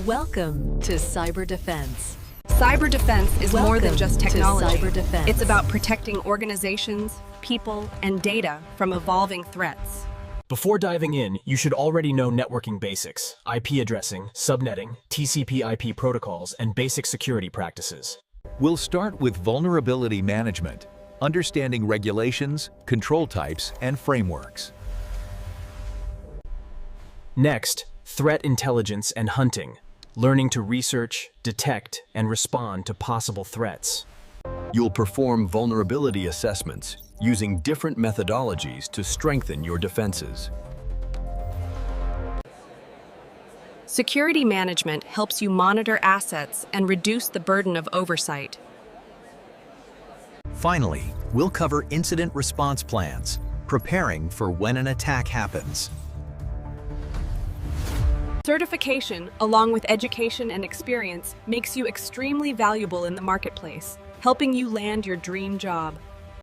Welcome to Cyber Defense. Cyber defense is more than Welcome just to technology. Cyber Defense. It's about protecting organizations, people, and data from evolving threats. Before diving in, you should already know networking basics, IP addressing, subnetting, TCP/IP protocols, and basic security practices. We'll start with vulnerability management, understanding regulations, control types, and frameworks. Next, threat intelligence and hunting, learning to research, detect, and respond to possible threats. You'll perform vulnerability assessments using different methodologies to strengthen your defenses. Security management helps you monitor assets and reduce the burden of oversight. Finally, we'll cover incident response plans, preparing for when an attack happens. Certification, along with education and experience, makes you extremely valuable in the marketplace, helping you land your dream job.